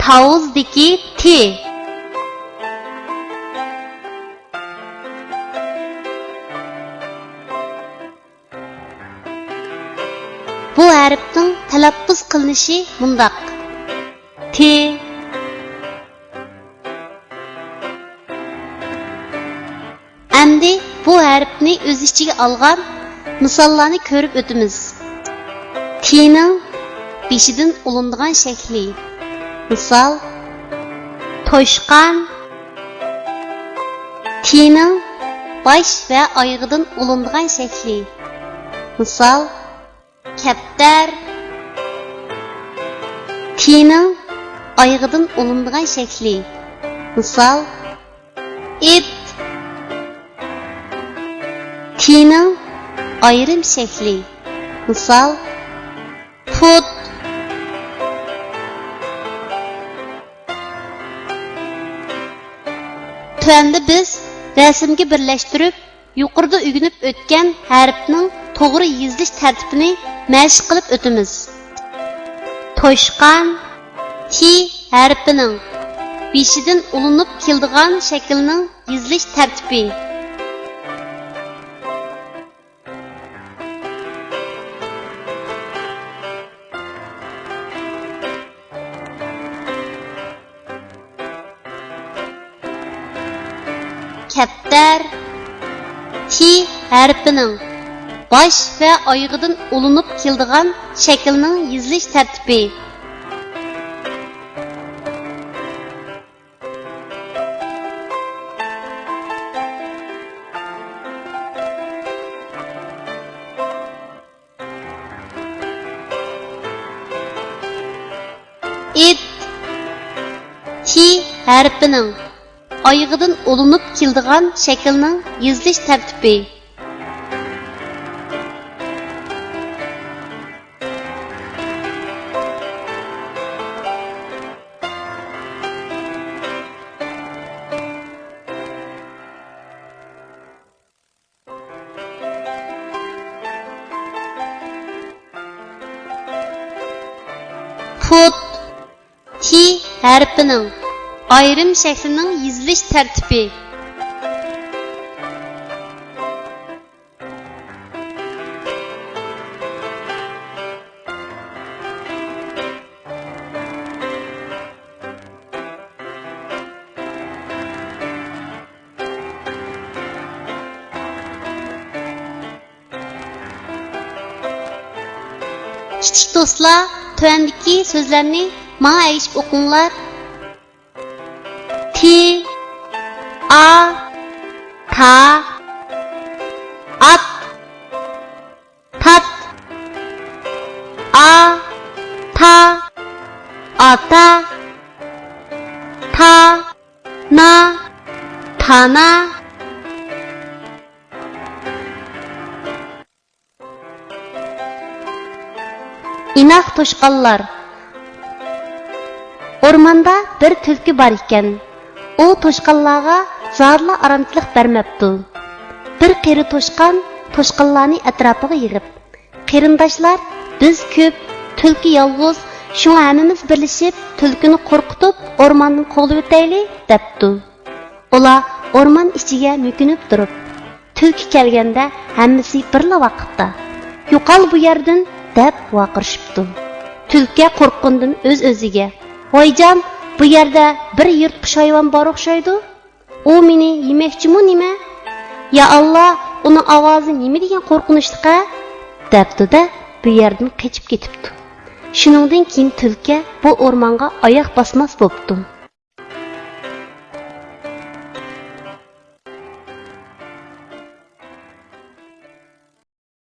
Tavuzdaki T. Bu harfning talaffuz qilinishi mundaq. T. Endi bu harfni o'z ichiga olgan misollarni ko'rib o'tamiz. T'ning beshidan olinadigan shakli. Misol: to'shqan. T'ning bosh va oyog'idan olinadigan shakli. Misol: kaptar. T'ning oyog'idan olinadigan shakli. Misol: it. T'ning ayrim shakli. Misol: put. Tuanda biz rasmga birlashtirib, yuqorida o'rganib o'tgan harfning to'g'ri yozilish tartibini mashq qilib o'tamiz. To'shqan T harfining beshidan ulinib keladigan shaklning yozilish tartibi. Kaptar T harfining bosh va oyog'idan ulinib keladigan shaklning yozilish tartibi. It T harfining oyog'idan ulinib keladigan shaklning yozilish tartibi. Put T harfining ayrim shaklining yozilish tartibi. Kichik do'stlar, tuandagi so'zlarni menga aytib o'qinglar. T A ta at tat a ta ata ta na tana. İnaq to'shqanlar. Ormanda bir tulki bor ekan. O to'shqanlarga zarla aramchilik bermabdi. Bir qeri to'shqan to'shqanlarni atrofiga yig'ib, "Qarindoshlar, biz ko'p, tulki yolg'iz, shunga hammamiz birlashib tulkini qo'rqitib o'rmondan quvib o'tayli" debdi. Ular o'rmon ichiga mukinib turib, tulki kelganda hammasi birla vaqtda "Yo'qol bu yerdan" deb vaqirishibdi. Tulki qo'rqqandan o'z-o'ziga: "Voyjon, bu yerda bir yirtqich hayvon bor o'xshaydi. U meni yemoqchimi nima? Ya Allah, uni ovozi nima degan qo'rqinchliqa?" debdi-da, bu yerdan qochib ketibdi. Shuningdan keyin tulki bu o'rmonga oyoq bosmas bo'pti.